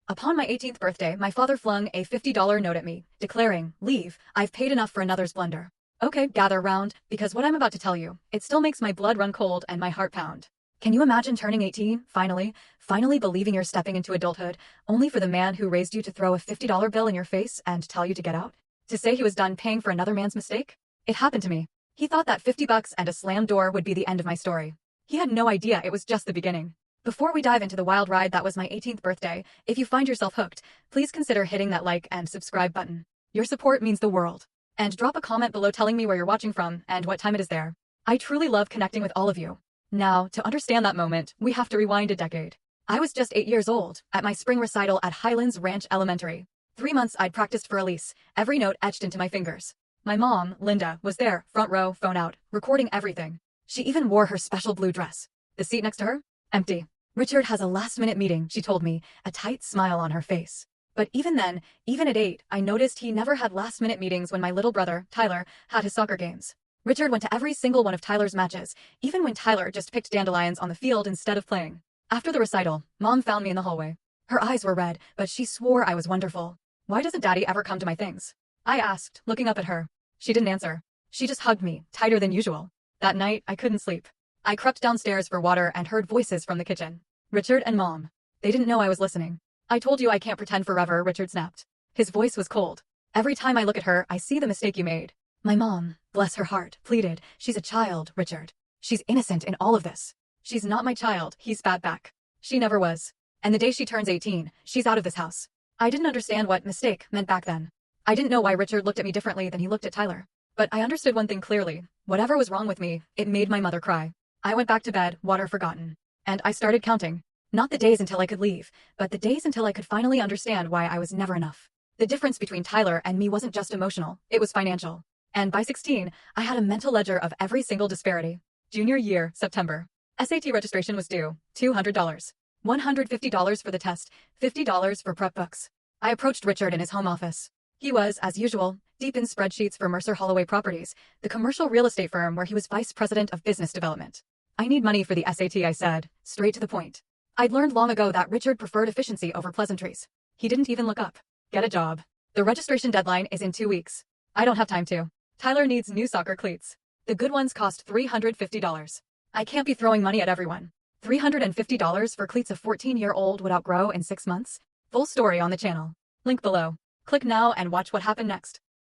Upon my 18th birthday, my father flung a $50 note at me, declaring, "Leave, I've paid enough for another's blunder." Okay, gather round, because what I'm about to tell you, it still makes my blood run cold and my heart pound. Can you imagine turning 18, finally believing you're stepping into adulthood, only for the man who raised you to throw a $50 bill in your face and tell you to get out? To say he was done paying for another man's mistake? It happened to me. He thought that 50 bucks and a slammed door would be the end of my story. He had no idea it was just the beginning. Before we dive into the wild ride that was my 18th birthday, if you find yourself hooked, please consider hitting that like and subscribe button. Your support means the world. And drop a comment below telling me where you're watching from and what time it is there. I truly love connecting with all of you. Now, to understand that moment, we have to rewind a decade. I was just 8 years old, at my spring recital at Highlands Ranch Elementary. 3 months I'd practiced for Elise, every note etched into my fingers. My mom, Linda, was there, front row, phone out, recording everything. She even wore her special blue dress. The seat next to her? Empty. "Richard has a last-minute meeting," she told me, a tight smile on her face. But even then, even at 8, I noticed he never had last-minute meetings when my little brother, Tyler, had his soccer games. Richard went to every single one of Tyler's matches, even when Tyler just picked dandelions on the field instead of playing. After the recital, Mom found me in the hallway. Her eyes were red, but she swore I was wonderful. "Why doesn't Daddy ever come to my things?" I asked, looking up at her. She didn't answer. She just hugged me, tighter than usual. That night, I couldn't sleep. I crept downstairs for water and heard voices from the kitchen. Richard and Mom. They didn't know I was listening. "I told you I can't pretend forever," Richard snapped. His voice was cold. "Every time I look at her, I see the mistake you made." My mom, bless her heart, pleaded, "She's a child, Richard. She's innocent in all of this." "She's not my child," he spat back. "She never was. And the day she turns 18, she's out of this house." I didn't understand what mistake meant back then. I didn't know why Richard looked at me differently than he looked at Tyler. But I understood one thing clearly. Whatever was wrong with me, it made my mother cry. I went back to bed, water forgotten. And I started counting. Not the days until I could leave, but the days until I could finally understand why I was never enough. The difference between Tyler and me wasn't just emotional, it was financial. And by 16, I had a mental ledger of every single disparity. Junior year, September. SAT registration was due, $200. $150 for the test, $50 for prep books. I approached Richard in his home office. He was, as usual, deep in spreadsheets for Mercer Holloway Properties, the commercial real estate firm where he was vice president of business development. "I need money for the SAT," I said, straight to the point. I'd learned long ago that Richard preferred efficiency over pleasantries. He didn't even look up. "Get a job. The registration deadline is in 2 weeks." "I don't have time to. Tyler needs new soccer cleats. The good ones cost $350. I can't be throwing money at everyone. $350 for cleats a 14-year-old would outgrow in 6 months? Full story on the channel. Link below. Click now and watch what happened next.